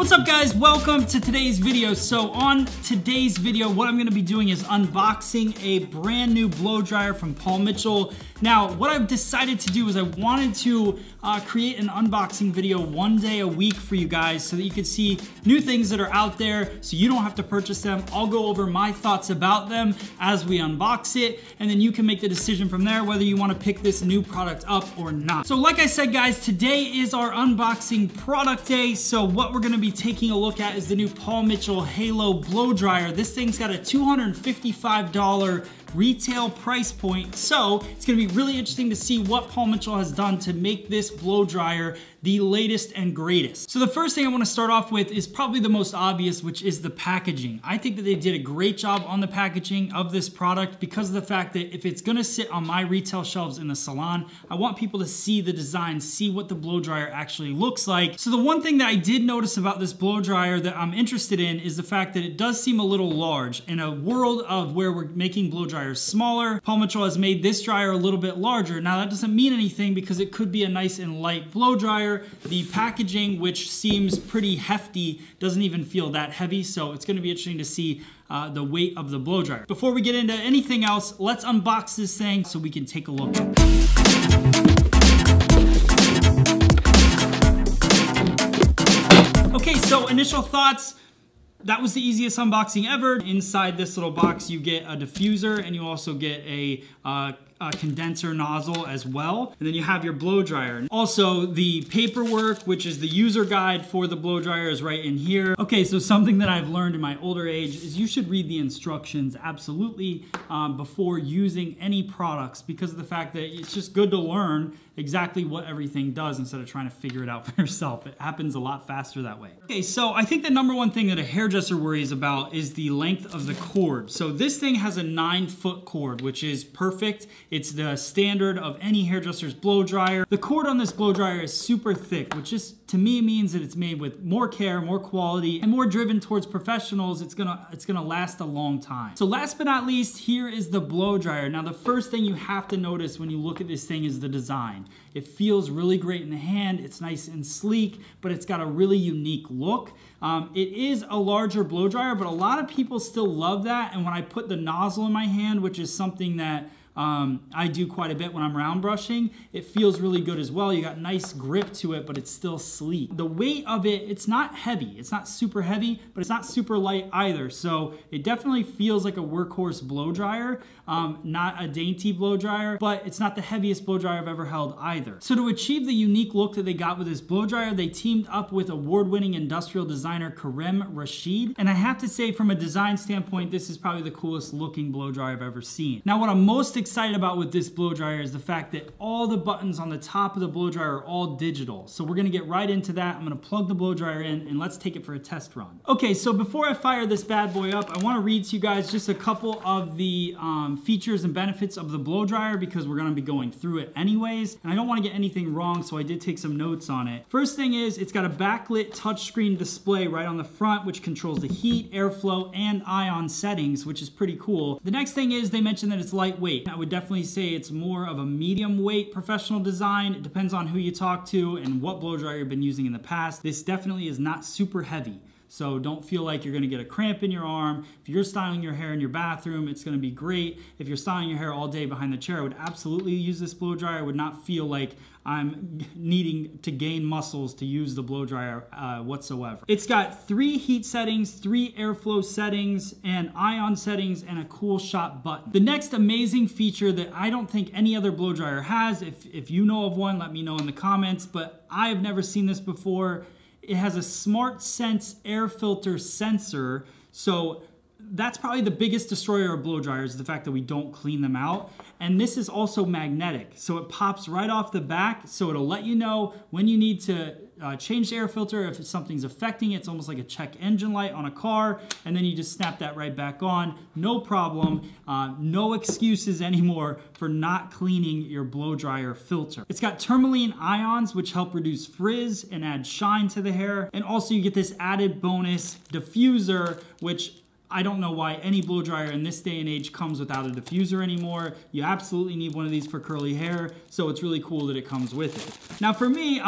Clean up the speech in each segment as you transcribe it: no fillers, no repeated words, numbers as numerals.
What's up guys, welcome to today's video. So on today's video, what I'm gonna be doing is unboxing a brand new blow dryer from Paul Mitchell. Now, what I've decided to do is I wanted to create an unboxing video one day a week for you guys so that you can see new things that are out there so you don't have to purchase them. I'll go over my thoughts about them as we unbox it, and then you can make the decision from there whether you wanna pick this new product up or not. So like I said guys, today is our unboxing product day. So what we're gonna be taking a look at is the new Paul Mitchell Halo blow dryer. This thing's got a $255 retail price point, so it's gonna be really interesting to see what Paul Mitchell has done to make this blow dryer the latest and greatest. So the first thing I wanna start off with is probably the most obvious, which is the packaging. I think that they did a great job on the packaging of this product because of the fact that if it's gonna sit on my retail shelves in the salon, I want people to see the design, see what the blow dryer actually looks like. So the one thing that I did notice about this blow dryer that I'm interested in is the fact that it does seem a little large. In a world of where we're making blow dryers smaller, Paul Mitchell has made this dryer a little bit larger. Now that doesn't mean anything because it could be a nice and light blow dryer. The packaging, which seems pretty hefty, doesn't even feel that heavy, so it's gonna be interesting to see the weight of the blow dryer. Before we get into anything else, let's unbox this thing so we can take a look. Okay, so initial thoughts. That was the easiest unboxing ever. Inside this little box, you get a diffuser and you also get a condenser nozzle as well. And then you have your blow dryer. Also, the paperwork, which is the user guide for the blow dryer, is right in here. Okay, so something that I've learned in my older age is you should read the instructions absolutely before using any products, because of the fact that it's just good to learn exactly what everything does instead of trying to figure it out for yourself. It happens a lot faster that way. Okay, so I think the number one thing that a hairdresser worries about is the length of the cord. So this thing has a 9-foot cord, which is perfect. It's the standard of any hairdresser's blow dryer. The cord on this blow dryer is super thick, which just to me means that it's made with more care, more quality, and more driven towards professionals. It's gonna last a long time. So last but not least, here is the blow dryer. Now the first thing you have to notice when you look at this thing is the design. It feels really great in the hand. It's nice and sleek, but it's got a really unique look. It is a larger blow dryer, but a lot of people still love that. And when I put the nozzle in my hand, which is something that I do quite a bit when I'm round brushing, it feels really good as well. You got nice grip to it, but it's still sleek. The weight of it, it's not heavy. It's not super heavy, but it's not super light either. So it definitely feels like a workhorse blow dryer, not a dainty blow dryer, but it's not the heaviest blow dryer I've ever held either. So to achieve the unique look that they got with this blow dryer, they teamed up with award-winning industrial designer Karem Rashid. And I have to say, from a design standpoint, this is probably the coolest looking blow dryer I've ever seen. Now, what I'm most excited about with this blow dryer is the fact that all the buttons on the top of the blow dryer are all digital. So we're gonna get right into that. I'm gonna plug the blow dryer in and let's take it for a test run. Okay, so before I fire this bad boy up, I wanna read to you guys just a couple of the features and benefits of the blow dryer because we're gonna be going through it anyways. And I don't wanna get anything wrong, so I did take some notes on it. First thing is, it's got a backlit touchscreen display right on the front, which controls the heat, airflow, and ion settings, which is pretty cool. The next thing is, they mentioned that it's lightweight. I would definitely say it's more of a medium weight professional design. It depends on who you talk to and what blow dryer you've been using in the past. This definitely is not super heavy. So don't feel like you're gonna get a cramp in your arm. If you're styling your hair in your bathroom, it's gonna be great. If you're styling your hair all day behind the chair, I would absolutely use this blow dryer. I would not feel like I'm needing to gain muscles to use the blow dryer whatsoever. It's got 3 heat settings, 3 airflow settings, and ion settings, and a cool shot button. The next amazing feature that I don't think any other blow dryer has, if you know of one, let me know in the comments, but I have never seen this before. It has a Smart Sense air filter sensor. So that's probably the biggest destroyer of blow dryers, is the fact that we don't clean them out. And this is also magnetic. So it pops right off the back. So it'll let you know when you need to change the air filter, if something's affecting it. It's almost like a check engine light on a car, and then you just snap that right back on. No problem. No excuses anymore for not cleaning your blow dryer filter. It's got tourmaline ions, which help reduce frizz and add shine to the hair. And also you get this added bonus diffuser, which I don't know why any blow dryer in this day and age comes without a diffuser anymore. You absolutely need one of these for curly hair, so it's really cool that it comes with it. Now for me,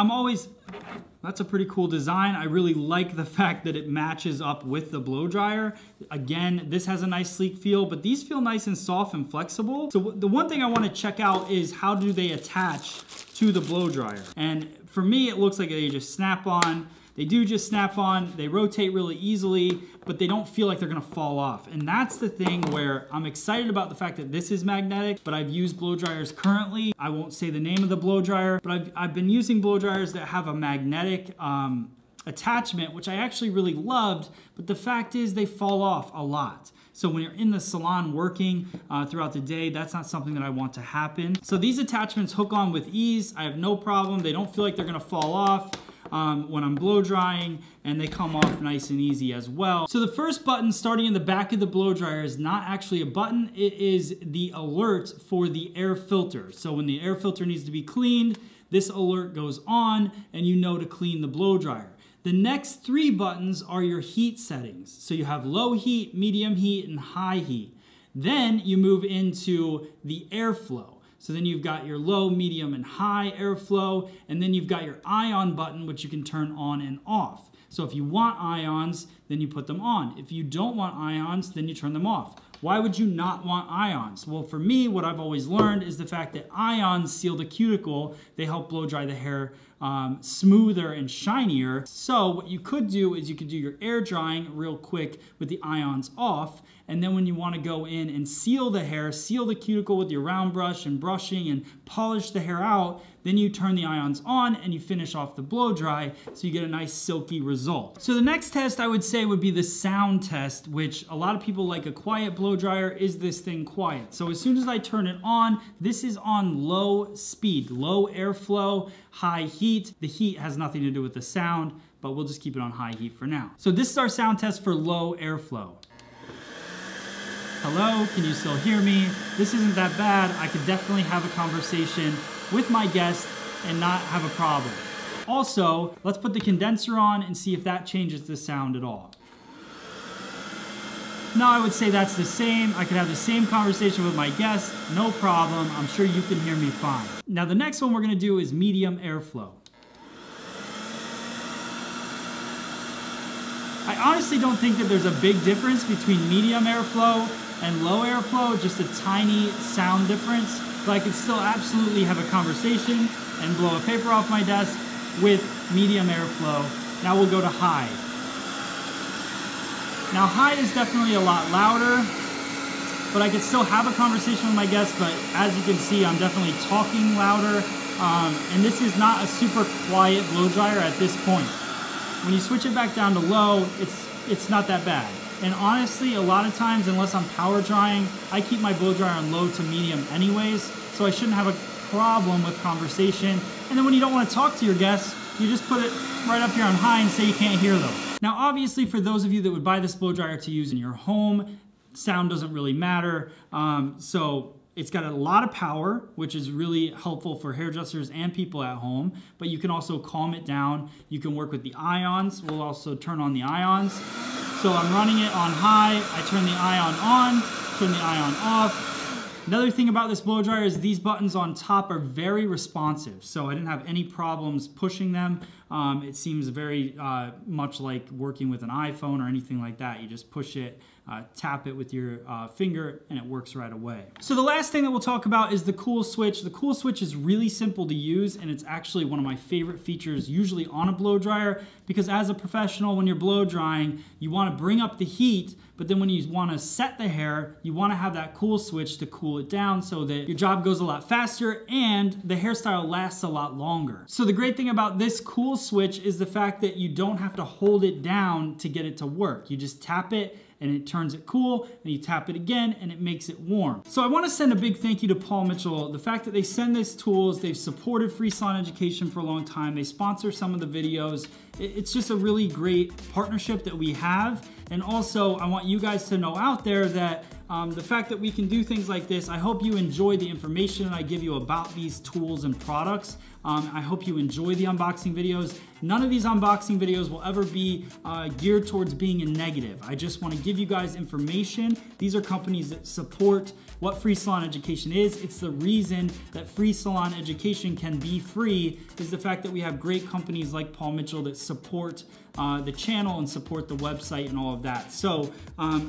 that's a pretty cool design. I really like the fact that it matches up with the blow dryer. Again, this has a nice sleek feel, but these feel nice and soft and flexible. So the one thing I want to check out is how do they attach to the blow dryer? And for me, it looks like they just snap on. They do just snap on, they rotate really easily, but they don't feel like they're gonna fall off. And that's the thing where I'm excited about the fact that this is magnetic, but I've used blow dryers currently. I won't say the name of the blow dryer, but I've been using blow dryers that have a magnetic attachment, which I actually really loved, but the fact is they fall off a lot. So when you're in the salon working throughout the day, that's not something that I want to happen. So these attachments hook on with ease. I have no problem. They don't feel like they're gonna fall off when I'm blow drying, and they come off nice and easy as well. So the first button starting in the back of the blow dryer is not actually a button, it is the alert for the air filter. So when the air filter needs to be cleaned, this alert goes on and you know to clean the blow dryer. The next 3 buttons are your heat settings. So you have low heat, medium heat, and high heat. Then you move into the airflow. So then you've got your low, medium, and high airflow, and then you've got your ion button, which you can turn on and off. So if you want ions, then you put them on. If you don't want ions, then you turn them off. Why would you not want ions? Well, for me, what I've always learned is the fact that ions seal the cuticle. They help blow dry the hair smoother and shinier. So what you could do is you could do your air drying real quick with the ions off, and then when you want to go in and seal the hair, seal the cuticle with your round brush and brushing and polish the hair out, then you turn the ions on and you finish off the blow dry so you get a nice silky result. So the next test I would say would be the sound test, which a lot of people like a quiet blow dryer. Is this thing quiet? So as soon as I turn it on, this is on low speed, low airflow, high heat. The heat has nothing to do with the sound, but we'll just keep it on high heat for now. So this is our sound test for low airflow. Hello, can you still hear me? This isn't that bad. I could definitely have a conversation with my guest and not have a problem. Also, let's put the condenser on and see if that changes the sound at all. No, I would say that's the same. I could have the same conversation with my guest, no problem. I'm sure you can hear me fine. Now the next one we're gonna do is medium airflow. I honestly don't think that there's a big difference between medium airflow and low airflow, just a tiny sound difference, but I could still absolutely have a conversation and blow a paper off my desk with medium airflow. Now we'll go to high. Now high is definitely a lot louder, but I could still have a conversation with my guests, but as you can see, I'm definitely talking louder, and this is not a super quiet blow dryer at this point. When you switch it back down to low, it's not that bad. And honestly, a lot of times, unless I'm power drying, I keep my blow dryer on low to medium anyways, so I shouldn't have a problem with conversation. And then when you don't want to talk to your guests, you just put it right up here on high and say you can't hear them. Now, obviously, for those of you that would buy this blow dryer to use in your home, sound doesn't really matter. So it's got a lot of power, which is really helpful for hairdressers and people at home, but you can also calm it down. You can work with the ions. We'll also turn on the ions. So I'm running it on high, I turn the ion on, turn the ion off. Another thing about this blow dryer is these buttons on top are very responsive, so I didn't have any problems pushing them. It seems very much like working with an iPhone or anything like that. You just push it, tap it with your finger, and it works right away. So the last thing that we'll talk about is the cool switch. The cool switch is really simple to use, and it's actually one of my favorite features usually on a blow dryer, because as a professional, when you're blow drying, you want to bring up the heat, but then when you want to set the hair, you want to have that cool switch to cool it down so that your job goes a lot faster and the hairstyle lasts a lot longer. So the great thing about this cool switch is the fact that you don't have to hold it down to get it to work. You just tap it and it turns it cool, and you tap it again and it makes it warm. So I want to send a big thank you to Paul Mitchell. The fact that they send these tools, they've supported free salon education for a long time, they sponsor some of the videos. It's just a really great partnership that we have, And also, I want you guys to know out there that the fact that we can do things like this, I hope you enjoy the information that I give you about these tools and products. I hope you enjoy the unboxing videos. None of these unboxing videos will ever be geared towards being a negative. I just want to give you guys information. These are companies that support what free salon education is. It's the reason that free salon education can be free, is the fact that we have great companies like Paul Mitchell that support the channel and support the website and all of that. So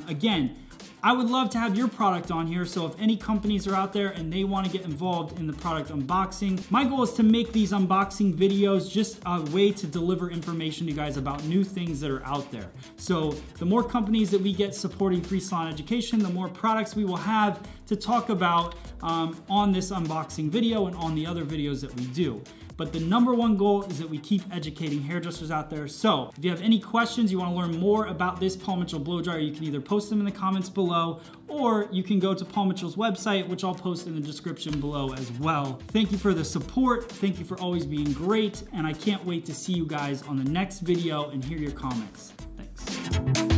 again, I would love to have your product on here, so if any companies are out there and they want to get involved in the product unboxing, my goal is to make these unboxing videos just a way to deliver information to you guys about new things that are out there. So the more companies that we get supporting free salon education, the more products we will have to talk about on this unboxing video and on the other videos that we do. But the #1 goal is that we keep educating hairdressers out there. So if you have any questions, you want to learn more about this Paul Mitchell blow dryer, you can either post them in the comments below, or you can go to Paul Mitchell's website, which I'll post in the description below as well. Thank you for the support. Thank you for always being great. And I can't wait to see you guys on the next video and hear your comments. Thanks.